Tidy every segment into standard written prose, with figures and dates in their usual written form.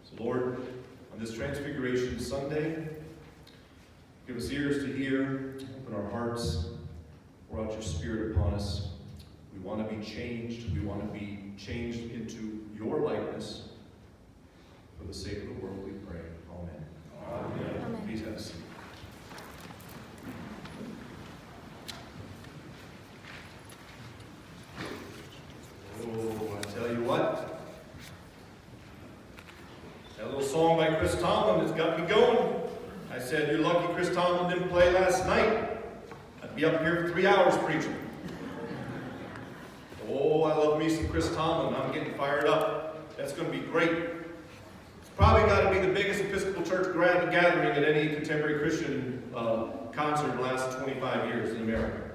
So Lord, on this Transfiguration Sunday, give us ears to hear, open our hearts, pour out your Spirit upon us. We want to be changed. We want to be changed into your likeness. For the sake of the world we pray. Amen. Amen. Please have a seat. Oh, I tell you what. That little song by Chris Tomlin has got me going. I said, you're lucky Chris Tomlin didn't play last night. I'd be up here for 3 hours preaching. Oh, I love me some Chris Tomlin. I'm getting fired up. That's going to be great. It's probably got to be the biggest Episcopal Church gathering at any contemporary Christian concert in the last 25 years in America.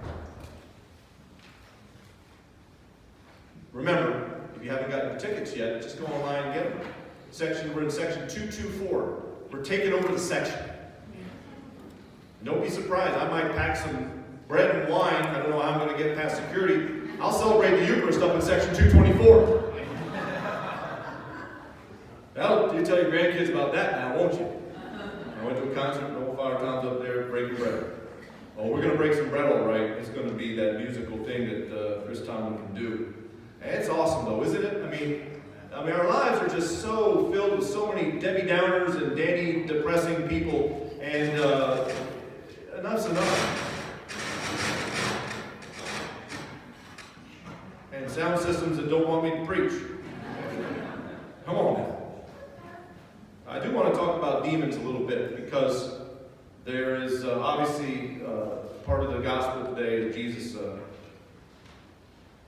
Remember, if you haven't gotten your tickets yet, just go online and get them. We're in section 224. We're taking over the section. Don't be surprised. I might pack some bread and wine. I don't know how I'm going to get past security. I'll celebrate the Eucharist up in section 224. You tell your grandkids about that now, won't you? I went to a concert in Old Father Tom's up there breaking bread. Oh, we're going to break some bread all right. It's going to be that musical thing that Chris Tomlin can do. And it's awesome though, isn't it? I mean, our lives are just so filled with so many Debbie Downers and Danny depressing people, and enough's enough. And sound systems that don't want me to preach. Come on now. I do want to talk about demons a little bit, because there is obviously part of the gospel today that Jesus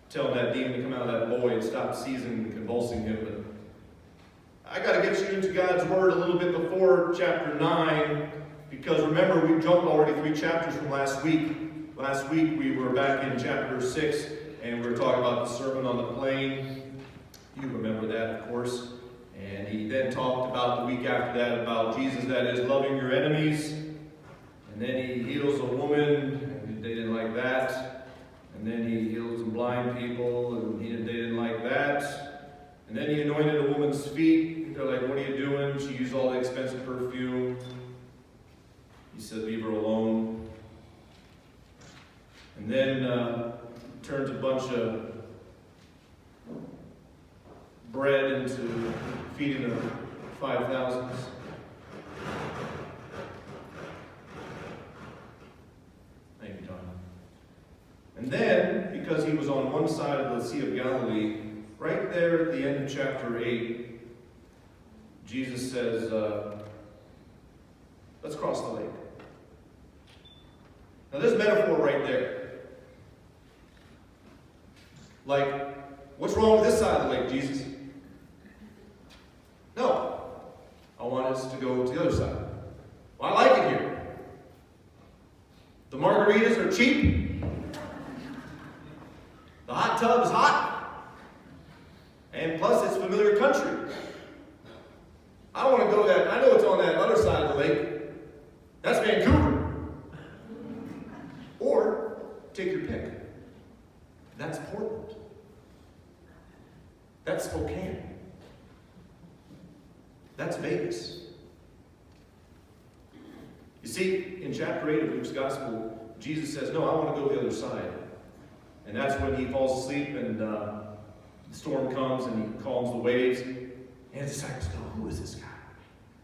telling that demon to come out of that boy and stop seizing and convulsing him. But I got to get you into God's Word a little bit before chapter 9, because remember, we jumped already 3 chapters from last week. Last week we were back in chapter 6, and we were talking about the Sermon on the Plain. You remember that, of course. And he then talked about the week after that about Jesus, that is, loving your enemies. And then he heals a woman, and they didn't like that. And then he healed some blind people, and they didn't like that. And then he anointed a woman's feet. They're like, what are you doing? She used all the expensive perfume. He said, leave her alone. And then turns a bunch of bread into feeding the 5,000s. Thank you, Don. And then, because he was on one side of the Sea of Galilee, right there at the end of chapter 8, Jesus says, let's cross the lake. Now there's metaphor right there. Like, what's wrong with this side of the lake, Jesus? No. I want us to go to the other side. Well, I like it here. The margaritas are cheap. The hot tub is hot. And plus, it's familiar country. I want to go that. I know it's on that other side of the lake. That's Vancouver. Or, take your pick. That's Portland. That's Spokane. That's Vegas. You see, in chapter 8 of Luke's Gospel, Jesus says, no, I want to go the other side. And that's when he falls asleep, and the storm comes, and he calms the waves. And his disciples go, who is this guy?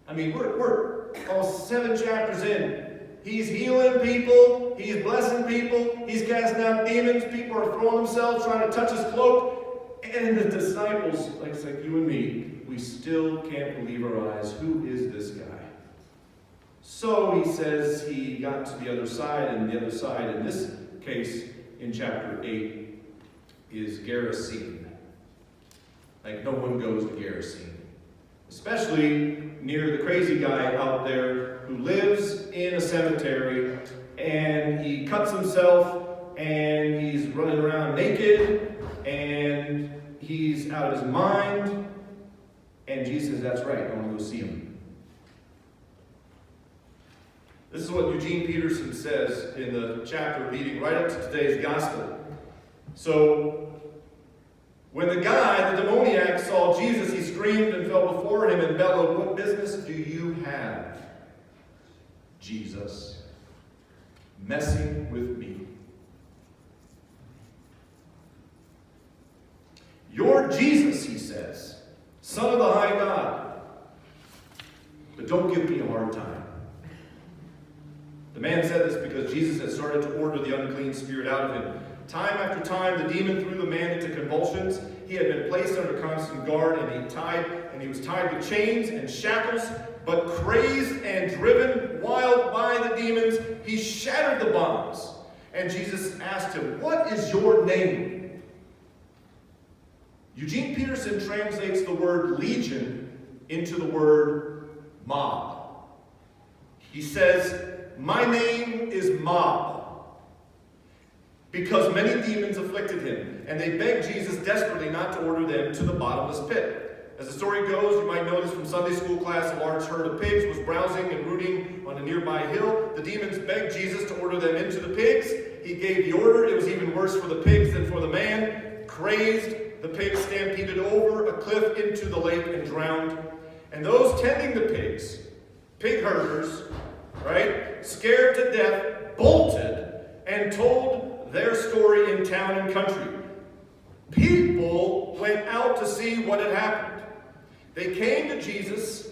I mean, we're almost 7 chapters in. He's healing people. He's blessing people. He's casting out demons. People are throwing themselves, trying to touch his cloak. And the disciples, like you and me, we still can't believe our eyes. Who is this guy? So he says he got to the other side, and the other side, in this case, in chapter 8, is Gerasene. Like, no one goes to Gerasene. Especially near the crazy guy out there who lives in a cemetery, and he cuts himself, and he's running around naked, and he's out of his mind. And Jesus says, that's right, I want to go see him. This is what Eugene Peterson says in the chapter leading right up to today's gospel. So, when the guy, the demoniac, saw Jesus, he screamed and fell before him and bellowed, "What business do you have, Jesus, messing with me? You're Jesus," he says, "Son of the high God. But don't give me a hard time." The man said this because Jesus had started to order the unclean spirit out of him. Time after time, the demon threw the man into convulsions. He had been placed under constant guard, and he was tied with chains and shackles. But crazed and driven wild by the demons, he shattered the bonds. And Jesus asked him, "What is your name?" Eugene Peterson translates the word legion into the word mob. He says, "My name is Mob, because many demons afflicted him, and they begged Jesus desperately not to order them to the bottomless pit." As the story goes, you might notice from Sunday school class, a large herd of pigs was browsing and rooting on a nearby hill. The demons begged Jesus to order them into the pigs. He gave the order. It was even worse for the pigs than for the man. Crazed, the pigs stampeded over a cliff into the lake and drowned. And those tending the pigs, pig herders, right, scared to death, bolted and told their story in town and country. People went out to see what had happened. They came to Jesus,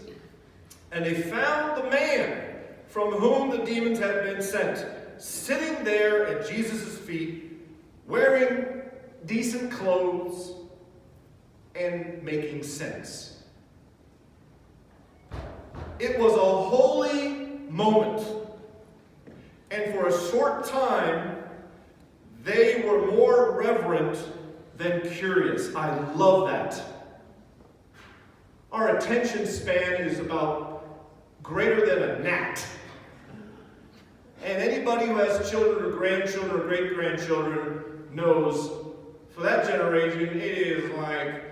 and they found the man from whom the demons had been sent, sitting there at Jesus' feet, wearing decent clothes and making sense. It was a holy moment. And for a short time, they were more reverent than curious. I love that. Our attention span is about greater than a gnat. And anybody who has children or grandchildren or great-grandchildren knows, for that generation, it is like,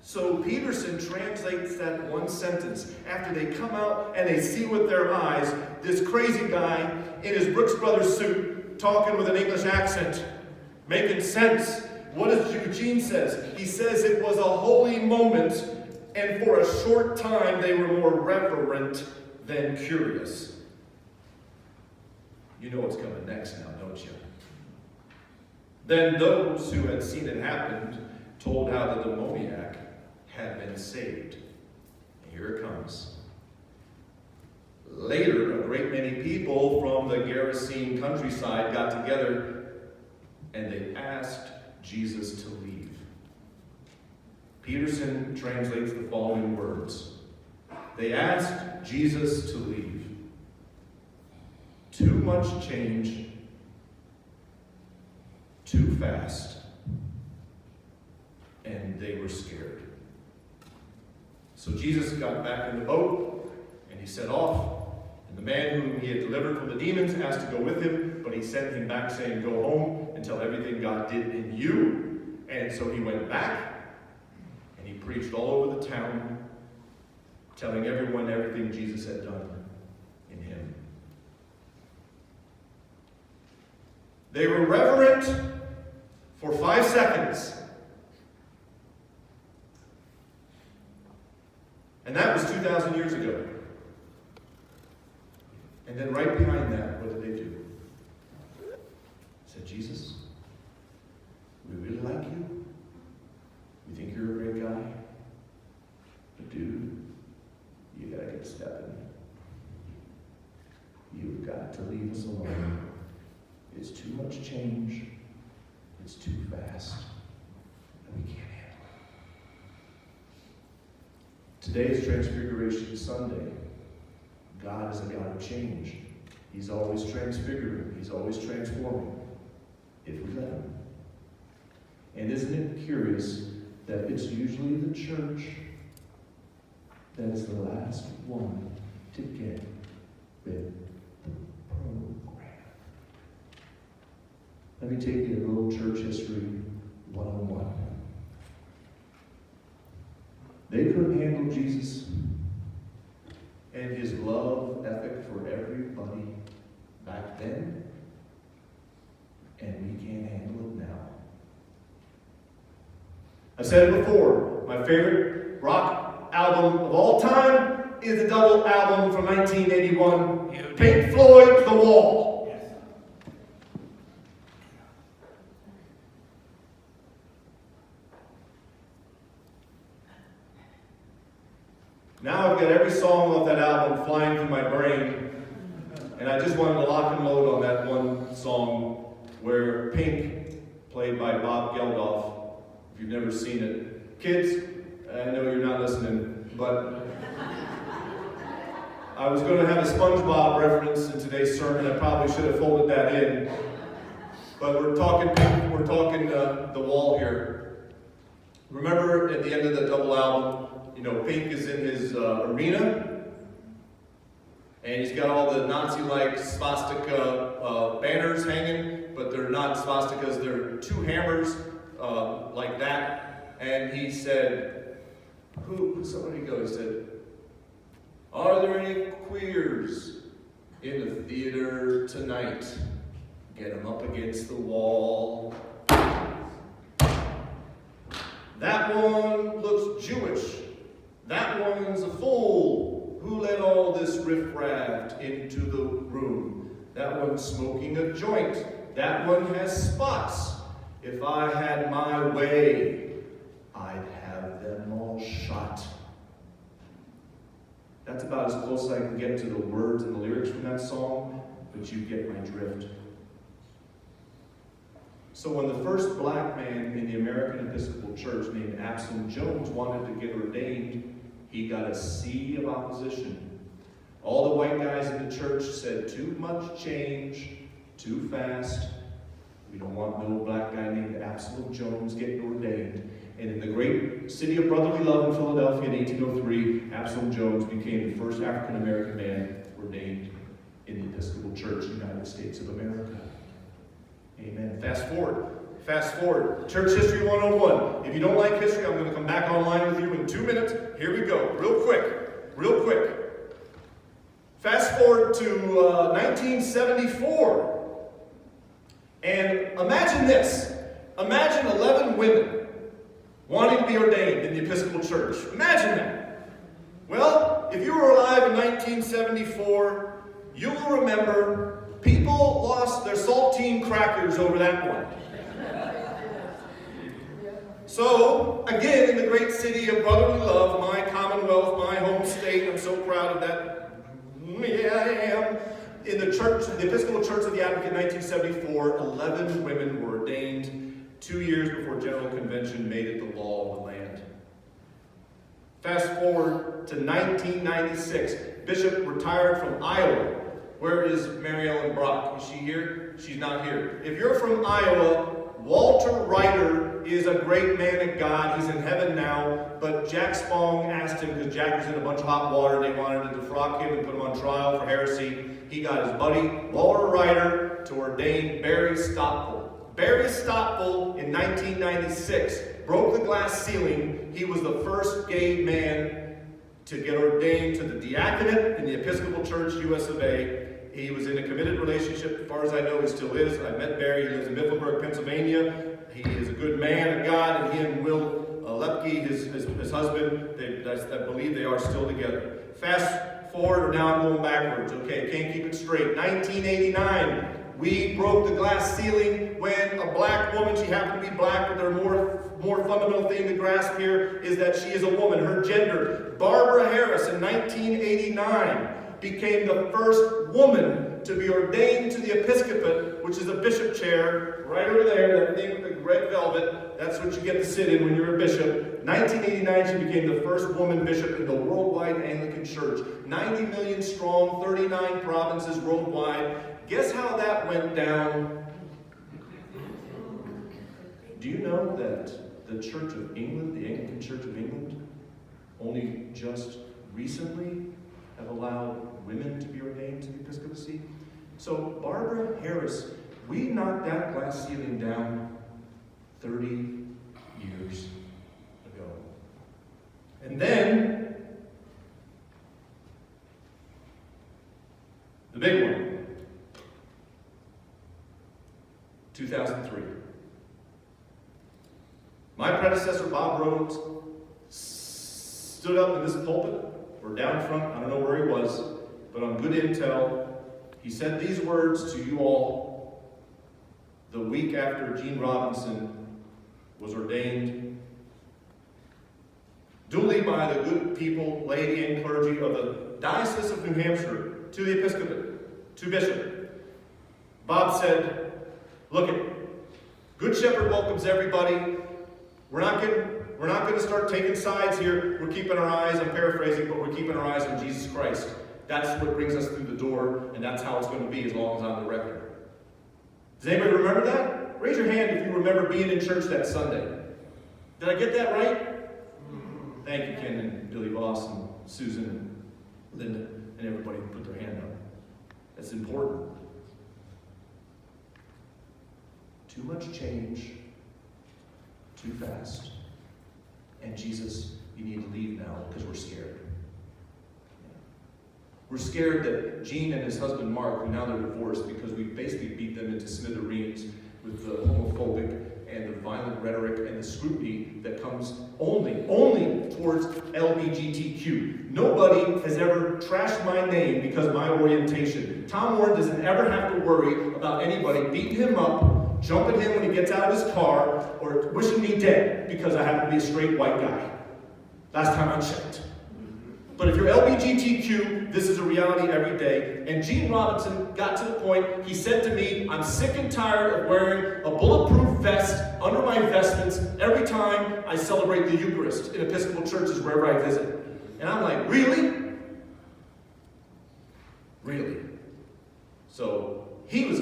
so Peterson translates that one sentence. After they come out and they see with their eyes this crazy guy in his Brooks Brothers suit, talking with an English accent, making sense. What does Eugene says? He says it was a holy moment, and for a short time they were more reverent than curious. You know what's coming next now, don't you? Then those who had seen it happen told how the demoniac had been saved. And here it comes. Later, a great many people from the Gerasene countryside got together, and they asked Jesus to leave. Peterson translates the following words. They asked Jesus to leave. Too much change, too fast, and they were scared. So Jesus got back in the boat, and he set off. And the man whom he had delivered from the demons asked to go with him, but he sent him back saying, "Go home and tell everything God did in you." And so he went back, and he preached all over the town, telling everyone everything Jesus had done in him. They were reverent for 5 seconds. And that was 2,000 years ago. And then right behind that, what did they do? Said, "Jesus, we really like you. We think you're a great guy. But dude, you gotta get stepping. You've got to leave us alone. It's too much change. It's too fast. And we can't handle it." Today is Transfiguration Sunday. God is a God of change. He's always transfiguring. He's always transforming, if we let him. And isn't it curious that it's usually the church that is the last one to get with the program? Let me take you a little church history 101. They couldn't handle Jesus and his love ethic for everybody back then, and we can't handle it now. I've said it before, my favorite rock album of all time is the double album from 1981, Pink Floyd, The Wall. Yes. Now I've got every song off that album flying through my brain, and I just wanted to lock and load on that one song where Pink, played by Bob Geldof, if you've never seen it. Kids, I know you're not listening, but I was going to have a SpongeBob reference in today's sermon. I probably should have folded that in. But we're talking The Wall here. Remember at the end of the double album, Pink is in his arena, and he's got all the Nazi-like swastika banners hanging, but they're not swastikas, they're two hammers like that. And he said, somebody go, he said, "Are there any queers in the theater tonight? Get them up against the wall." That one looks Jewish. That one's a fool. Who let all this riffraff into the room? That one's smoking a joint. That one has spots. If I had my way, I'd have them all shot. That's about as close as I can get to the words and the lyrics from that song, but you get my drift. So when the first black man in the American Episcopal Church named Absalom Jones wanted to get ordained, he got a sea of opposition. All the white guys in the church said, "Too much change, too fast. We don't want no black guy named Absalom Jones getting ordained." And in the great city of brotherly love in Philadelphia in 1803, Absalom Jones became the first African-American man ordained in the Episcopal Church, United States of America. Amen. Fast forward. Church History 101. If you don't like history, I'm going to come back online with you in 2 minutes. Here we go. Real quick. Fast forward to 1974. And imagine this. Imagine 11 women wanting to be ordained in the Episcopal Church. Imagine that. Well, if you were alive in 1974, you will remember people lost their saltine crackers over that one. So, again, in the great city of brotherly love, my commonwealth, my home state, I'm so proud of that. Yeah, I am. In the church, the Episcopal Church of the Advocate in 1974, 11 women were ordained 2 years before General Convention made it the law of the land. Fast forward to 1996. Bishop retired from Iowa. Where is Mary Ellen Brock? Is she here? She's not here. If you're from Iowa, Walter Ryder is a great man of God. He's in heaven now. But Jack Spong asked him, because Jack was in a bunch of hot water, they wanted to defrock him and put him on trial for heresy. He got his buddy, Walter Ryder, to ordain Barry Stopful. Barry Stopful, in 1996, broke the glass ceiling. He was the first gay man to get ordained to the diaconate in the Episcopal Church, U.S. of A. He was in a committed relationship, as far as I know, he still is. I met Barry, he lives in Mifflinburg, Pennsylvania. He is a good man of God, and he and Will Lepke, his husband, I believe they are still together. Fast forward, or now I'm going backwards. Okay, can't keep it straight. 1989, we broke the glass ceiling when a black woman, she happened to be black, but there are more fundamental thing to grasp here is that she is a woman, her gender. Barbara Harris in 1989 became the first woman to be ordained to the episcopate, which is a bishop chair, right over there, that thing with the red velvet. That's what you get to sit in when you're a bishop. 1989, she became the first woman bishop in the worldwide Anglican Church. 90 million strong, 39 provinces worldwide. Guess how that went down? Do you know that the Church of England, the Anglican Church of England, only just recently have allowed women to be ordained to the episcopacy? So Barbara Harris, we knocked that glass ceiling down 30 years ago. And then, the big one, 2003. My predecessor, Bob Rhodes, stood up in this pulpit, or down front, I don't know where he was, but on good intel, he said these words to you all the week after Gene Robinson was ordained duly by the good people, laity, and clergy of the Diocese of New Hampshire to the Episcopate, to Bishop. Bob said, look it, Good Shepherd welcomes everybody. We're not going to start taking sides here. We're keeping our eyes, I'm paraphrasing, but we're keeping our eyes on Jesus Christ. That's what brings us through the door, and that's how it's going to be as long as I'm the rector. Does anybody remember that? Raise your hand if you remember being in church that Sunday. Did I get that right? Thank you, Ken and Billy Voss and Susan and Linda and everybody who put their hand up. That's important. Too much change, too fast. And Jesus, you need to leave now because we're scared. We're scared that Gene and his husband Mark, who now they're divorced because we basically beat them into smithereens with the homophobic and the violent rhetoric and the scrutiny that comes only towards LGBTQ. Nobody has ever trashed my name because of my orientation. Tom Warren doesn't ever have to worry about anybody beating him up, jumping him when he gets out of his car, or wishing me dead because I happen to be a straight white guy. Last time I checked. But if you're LGBTQ, this is a reality every day. And Gene Robinson got to the point, he said to me, I'm sick and tired of wearing a bulletproof vest under my vestments every time I celebrate the Eucharist in Episcopal churches wherever I visit. And I'm like, really? Really? So he was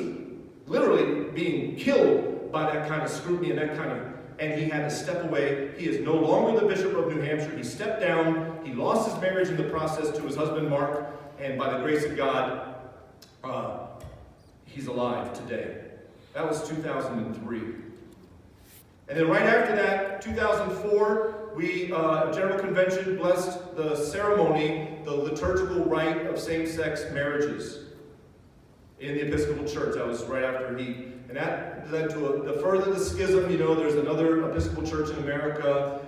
literally being killed by that kind of scrutiny and that kind of, and he had to step away. He is no longer the Bishop of New Hampshire. He stepped down. He lost his marriage in the process to his husband Mark, and by the grace of God, he's alive today. That was 2003. And then right after that, 2004, General Convention blessed the ceremony, the liturgical rite of same-sex marriages in the Episcopal Church. That was right after and that led to the further the schism. You know, there's another Episcopal church in America,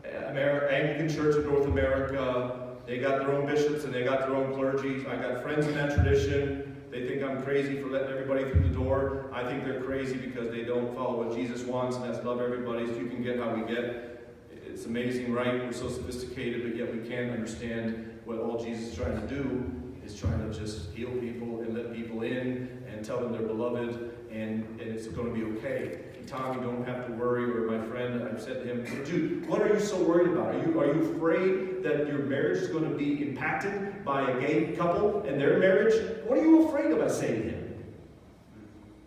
Anglican Church of North America. They got their own bishops and they got their own clergy. I got friends in that tradition. They think I'm crazy for letting everybody through the door. I think they're crazy because they don't follow what Jesus wants, and that's love everybody so you can get how we get. It's amazing, right? We're so sophisticated, but yet we can't understand what all Jesus is trying to do is trying to just heal people and let people in and tell them they're beloved, and it's going to be okay. Tom, you don't have to worry, or my friend, I've said to him, dude, what are you so worried about? Are you afraid that your marriage is going to be impacted by a gay couple and their marriage? What are you afraid of? I say to him.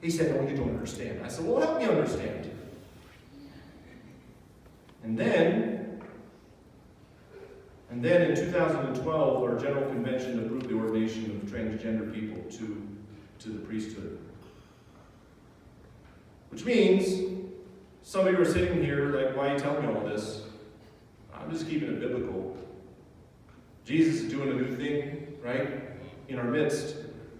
He said, no, you don't understand. I said, well, help me understand. And then in 2012, our General Convention approved the ordination of transgender people to the priesthood. Which means, some of you are sitting here like, why are you telling me all this? I'm just keeping it biblical. Jesus is doing a new thing, right? In our midst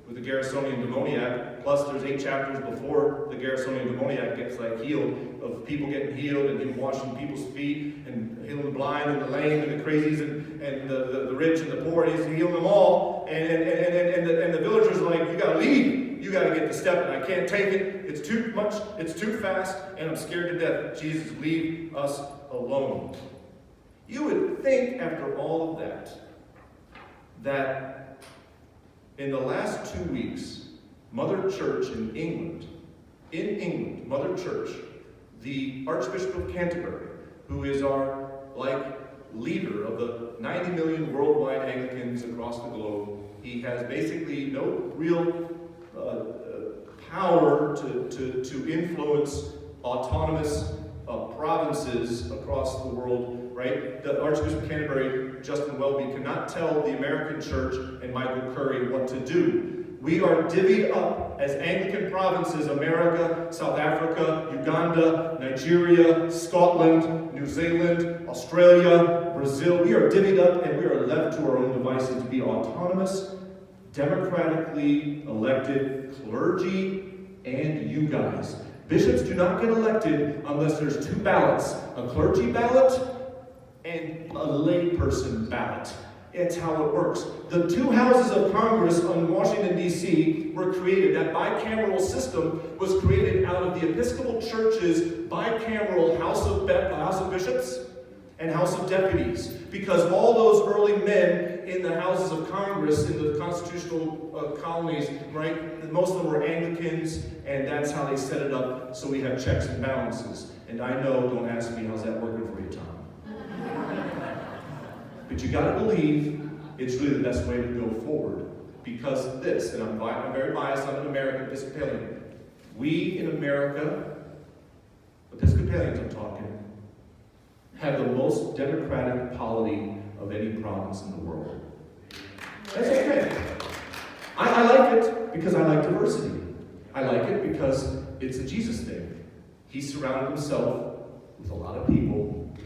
with the Garrisonian demoniac. Plus, there's 8 chapters before the Garrisonian demoniac gets healed, of people getting healed and him washing people's feet and healing the blind and the lame and the crazies and the rich and the poor. And he's healing them all. And the villagers are like, you got to leave. You got to get the step, and I can't take it. It's too much. It's too fast, and I'm scared to death. Jesus, leave us alone. You would think, after all of that in the last 2 weeks, Mother Church in England, Mother Church, the Archbishop of Canterbury, who is our leader of the 90 million worldwide Anglicans across the globe, he has basically no real power to influence autonomous provinces across the world, right? The Archbishop of Canterbury, Justin Welby, cannot tell the American Church and Michael Curry what to do. We are divvied up as Anglican provinces: America, South Africa, Uganda, Nigeria, Scotland, New Zealand, Australia, Brazil. We are divvied up and we are left to our own devices to be autonomous, democratically elected clergy, and you guys. Bishops do not get elected unless there's two ballots, a clergy ballot and a layperson ballot. It's how it works. The two houses of Congress in Washington, D.C. were created. That bicameral system was created out of the Episcopal Church's bicameral House of Bishops and House of Deputies. Because all those early men in the houses of Congress, in the constitutional colonies, right, most of them were Anglicans, and that's how they set it up, so we have checks and balances. And I know, don't ask me, how's that working for you, Tom? But you got to believe it's really the best way to go forward. Because this, and I'm very biased, I'm an American Episcopalian. We in America, Episcopalians I'm talking, have the most democratic polity of any province in the world. That's okay. I like it because I like diversity. I like it because it's a Jesus thing. He surrounded himself with a lot of people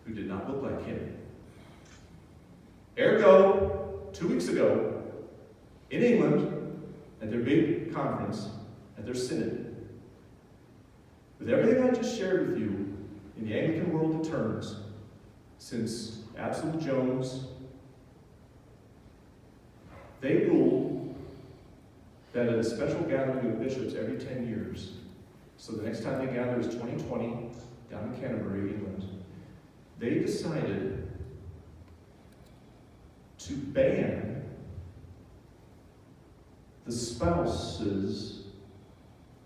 who did not look like him. Ergo, 2 weeks ago, in England, at their big conference, at their synod, with everything I just shared with you, in the Anglican world of terms, since Absolute Jones, they ruled that at a special gathering of bishops every 10 years, so the next time they gather is 2020, down in Canterbury, England, they decided to ban the spouses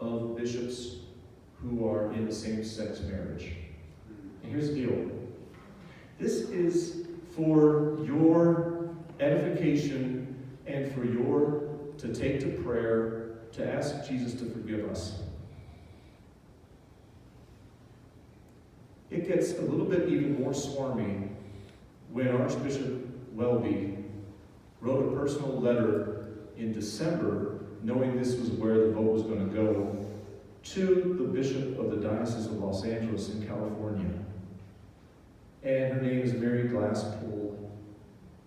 of bishops who are in same-sex marriage. And here's the deal. This is for your edification and for your to take to prayer, to ask Jesus to forgive us. It gets a little bit even more swarmy when Archbishop Welby wrote a personal letter in December, knowing this was where the vote was going to go, to the Bishop of the Diocese of Los Angeles in California. And her name is Mary Glasspool.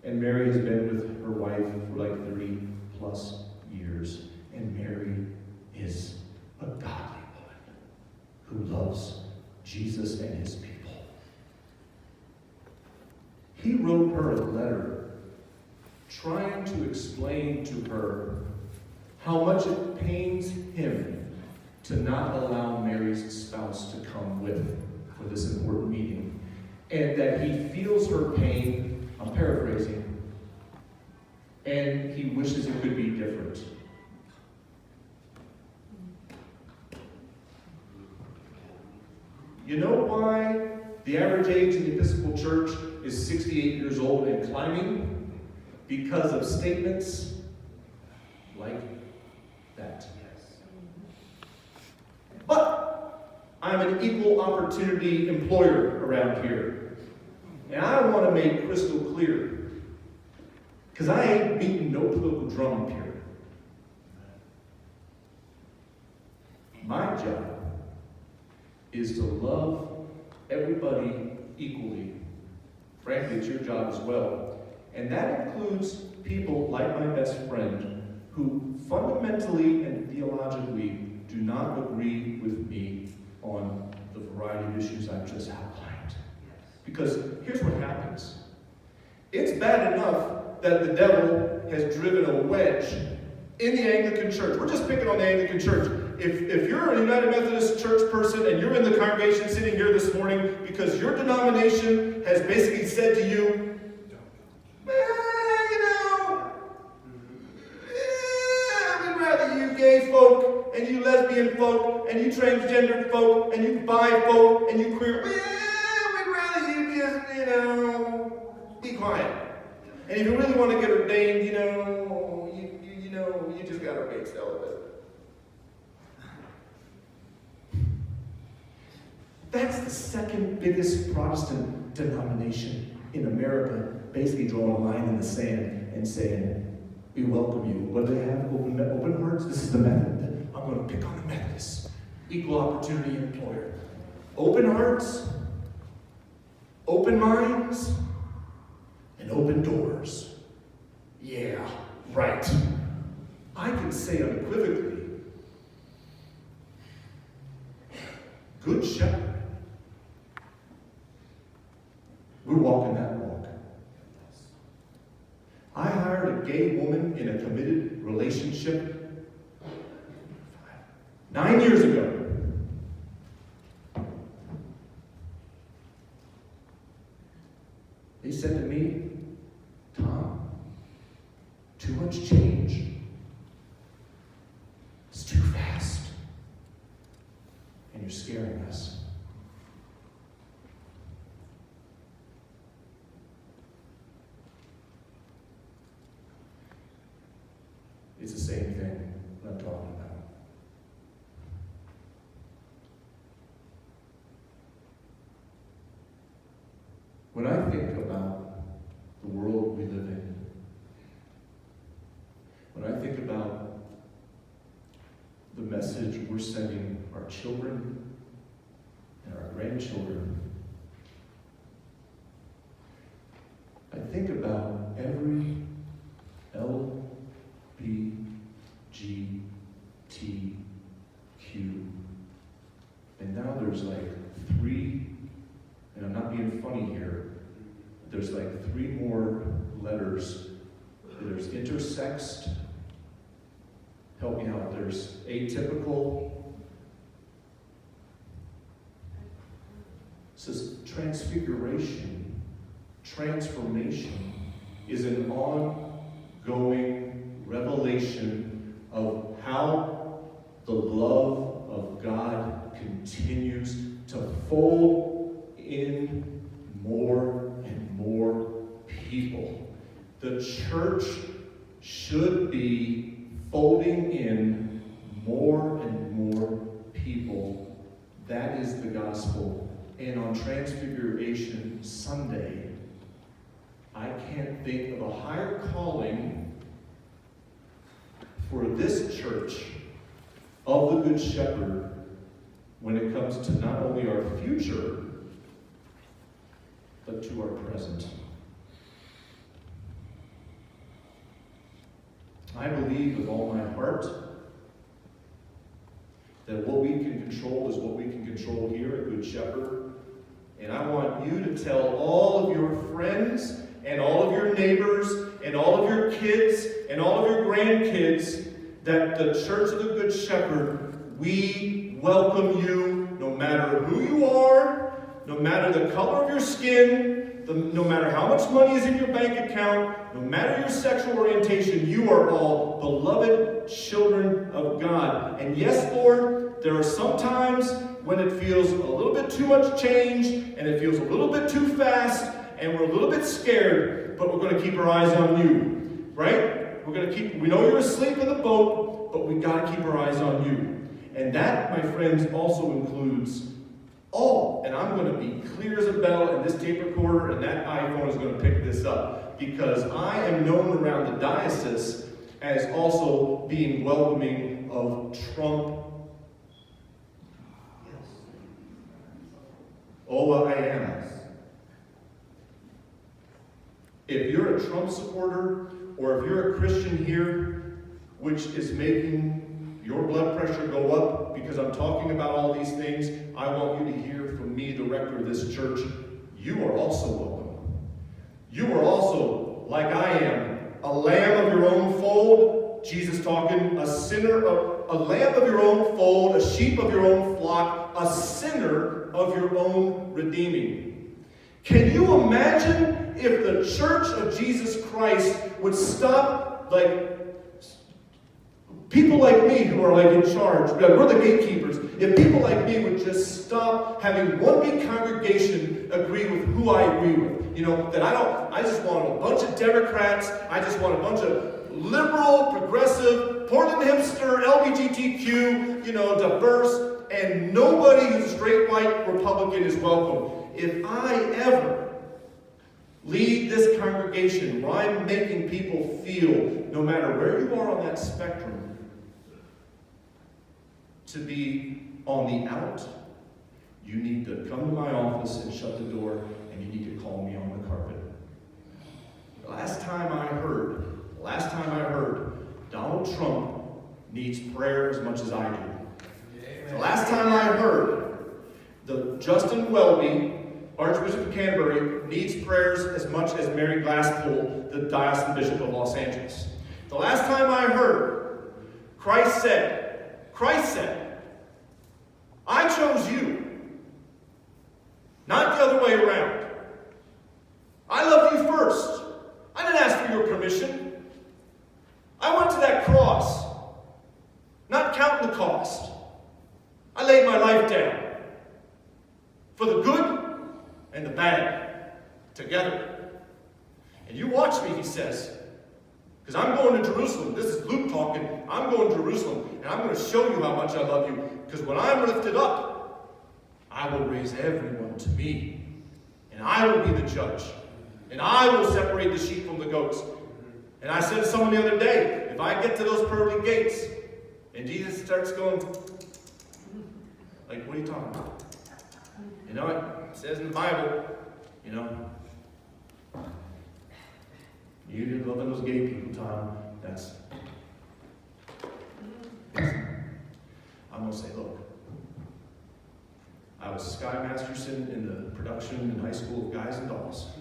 And Mary has been with her wife for like 30 plus years. And Mary is a godly woman who loves Jesus and his people. He wrote her a letter trying to explain to her how much it pains him to not allow Mary's spouse to come with for this important meeting. And that he feels her pain, I'm paraphrasing, and he wishes it could be different. You know why the average age in the Episcopal Church is 68 years old and climbing? Because of statements like that. But I'm an equal opportunity employer around here. And I want to make crystal clear, because I ain't beating no political drum up here. My job is to love everybody equally. Frankly, it's your job as well. And that includes people like my best friend who fundamentally and theologically do not agree with me on the variety of issues I've just outlined. Because here's what happens. It's bad enough that the devil has driven a wedge in the Anglican Church. We're just picking on the Anglican Church. If you're a United Methodist Church person and you're in the congregation sitting here this morning because your denomination has basically said to you, we'd rather you gay folk and you lesbian folk and you transgender folk and you bi folk and you queer, we'd rather you just, be quiet. And if you really want to get ordained, you just got to remain celibate. That's the second biggest Protestant denomination in America, basically drawing a line in the sand and saying, we welcome you. What do they have? Open hearts? This is the method. I'm going to pick on the Methodists. Equal opportunity employer. Open hearts, open minds, and open doors. Yeah, right. I can say unequivocally, Good Shepherd. We're walking that walk. I hired a gay woman in a committed relationship 9 years ago. They said to me, Tom, too much change. It's too fast. And you're scaring us. It's the same thing that I'm talking about. When I think about the world we live in, when I think about the message we're sending our children and our grandchildren, I think about every LGBTQ. And now there's like 3, and I'm not being funny here, there's like 3 more letters. There's intersexed, help me out, there's atypical. It says transfiguration, transformation is an ongoing revelation of how the love of God continues to fold in more and more people. The church should be folding in more and more people. That is the gospel. And on Transfiguration Sunday, I can't think of a higher calling for this church of the Good Shepherd when it comes to not only our future, but to our present. I believe with all my heart that what we can control is what we can control here at Good Shepherd. And I want you to tell all of your friends and all of your neighbors and all of your kids and all of your grandkids that the Church of the Good Shepherd, we welcome you no matter who you are, no matter the color of your skin, no matter how much money is in your bank account, no matter your sexual orientation, you are all beloved children of God. And yes, Lord, there are some times when it feels a little bit too much change and it feels a little bit too fast and we're a little bit scared, but we're going to keep our eyes on you, right? We know you're asleep in the boat, but we got to keep our eyes on you. And that, my friends, also includes all, and I'm going to be clear as a bell, and this tape recorder and that iPhone is going to pick this up, because I am known around the diocese as also being welcoming of Trump. Oh, well, I am. If you're a Trump supporter, or if you're a Christian here, which is making your blood pressure go up because I'm talking about all these things, I want you to hear from me, the rector of this church, you are also welcome. You are also, like I am, a lamb of your own fold. Jesus talking, a sinner, a lamb of your own fold, a sheep of your own flock, a sinner of your own redeeming. Can you imagine if the Church of Jesus Christ would stop, like, people like me who are like in charge, we're the gatekeepers, if people like me would just stop having one big congregation agree with who I agree with. You know, that I just want a bunch of Democrats, I just want a bunch of liberal, progressive, Portland hipster, LGBTQ, diverse, and nobody who's a straight white Republican is welcome. If I ever lead this congregation where I'm making people feel, no matter where you are on that spectrum, to be on the out, you need to come to my office and shut the door, and you need to call me on the carpet. Last time I heard Donald Trump needs prayer as much as I do. The last time I heard The Justin Welby, Archbishop of Canterbury, needs prayers as much as Mary Glasspool, the Diocesan Bishop of Los Angeles. The last time I heard, Christ said, I chose you, not the other way around. I loved you first. I didn't ask for your permission. I went to that cross, not counting the cost. I laid my life down for the good and the bad together. And you watch me, he says, because I'm going to Jerusalem. This is Luke talking. I'm going to Jerusalem, and I'm going to show you how much I love you, because when I'm lifted up, I will raise everyone to me, and I will be the judge, and I will separate the sheep from the goats. And I said to someone the other day, if I get to those pearly gates, and Jesus starts going, like, what are you talking about? You know, it says in the Bible, you know, you're loving those gay people, Tom. I'm going to say, look, I was Sky Masterson in the production in high school of Guys and Dolls.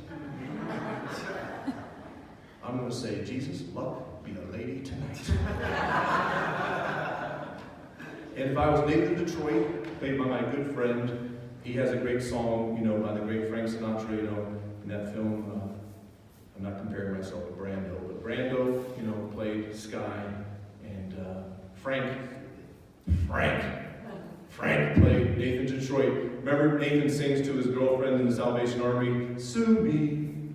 I'm going to say, Jesus, luck be a lady tonight. And if I was Nathan Detroit, played by my good friend, he has a great song, you know, by the great Frank Sinatra, you know, in that film. I'm not comparing myself to Brando, but Brando, you know, played Sky, and Frank played Nathan Detroit. Remember, Nathan sings to his girlfriend in the Salvation Army, sue me,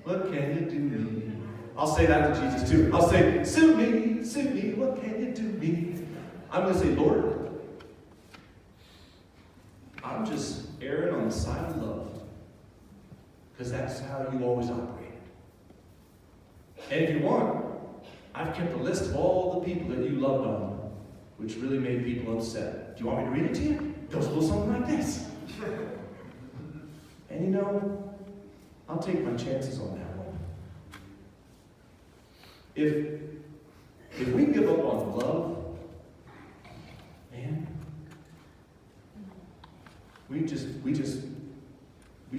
what can you do me? I'll say that to Jesus too. I'll say, sue me, what can you do me? I'm going to say, Lord, I'm just erring on the side of love, because that's how you always operate. And if you want, I've kept a list of all the people that you loved on, which really made people upset. Do you want me to read it to you? It goes a little something like this. And you know, I'll take my chances on that one. If we give up on love, man, we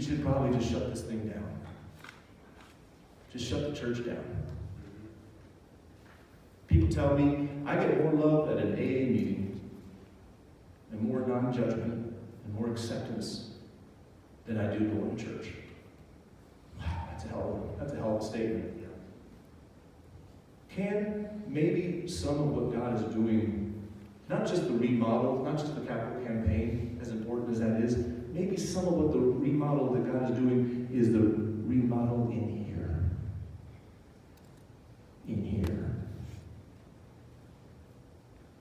should probably just shut this thing down. Just shut the church down. People tell me I get more love at an AA meeting and more non-judgment and more acceptance than I do going to church. Wow, that's a hell of a statement. Can maybe some of what God is doing, not just the remodel, not just the capital campaign, as important as that is, maybe some of what the remodel that God is doing is the remodel in here. In here.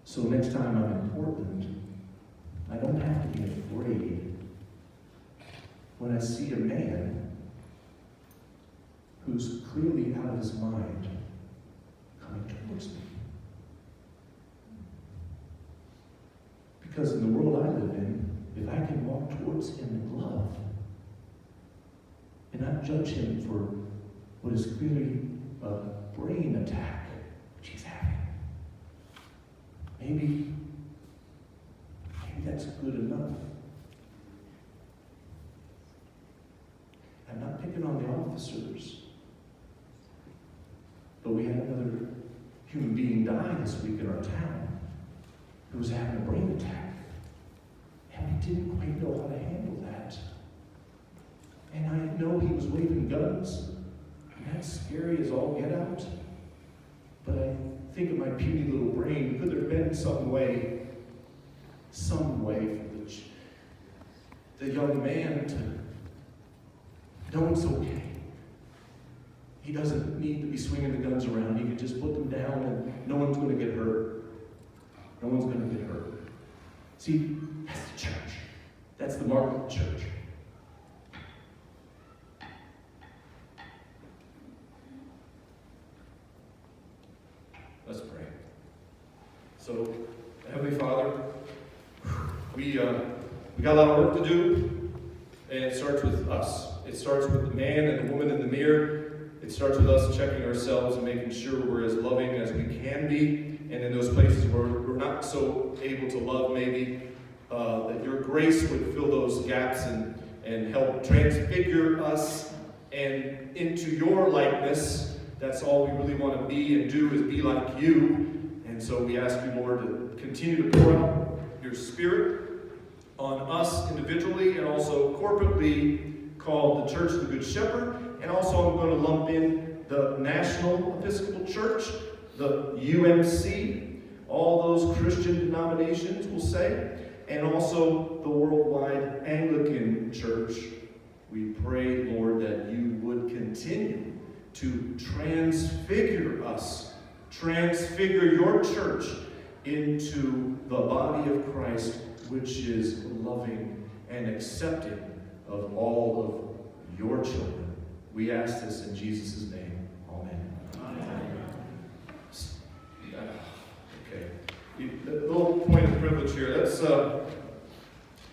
So next time I'm in Portland, I don't have to be afraid when I see a man who's clearly out of his mind coming towards me. Because in the world I live in, if I can walk towards him in love and not judge him for what is clearly a brain attack which he's having, maybe that's good enough. I'm not picking on the officers, but we had another human being die this week in our town who was having a brain attack. And we didn't quite know how to handle that. And I know he was waving guns, and that's scary as all get out. But I think of my puny little brain, could there have been some way for the young man to know it's okay. He doesn't need to be swinging the guns around. He can just put them down and no one's going to get hurt. No one's going to get hurt. See, that's the church. That's the mark of the church. Let's pray. So, Heavenly Father, we got a lot of work to do, and it starts with us. It starts with the man and the woman in the mirror. It starts with us checking ourselves and making sure we're as loving as we can be. And in those places where we're not so able to love, maybe, that your grace would fill those gaps and help transfigure us and into your likeness. That's all we really want to be and do, is be like you. And so we ask you, Lord, to continue to pour out your Spirit on us individually and also corporately, called the Church of the Good Shepherd. And also I'm going to lump in the National Episcopal Church, the UMC, all those Christian denominations, we'll say, and also the Worldwide Anglican Church. We pray, Lord, that you would continue to transfigure us, transfigure your church into the body of Christ, which is loving and accepting of all of your children. We ask this in Jesus' name. Amen. Okay. A little point of privilege here. Let's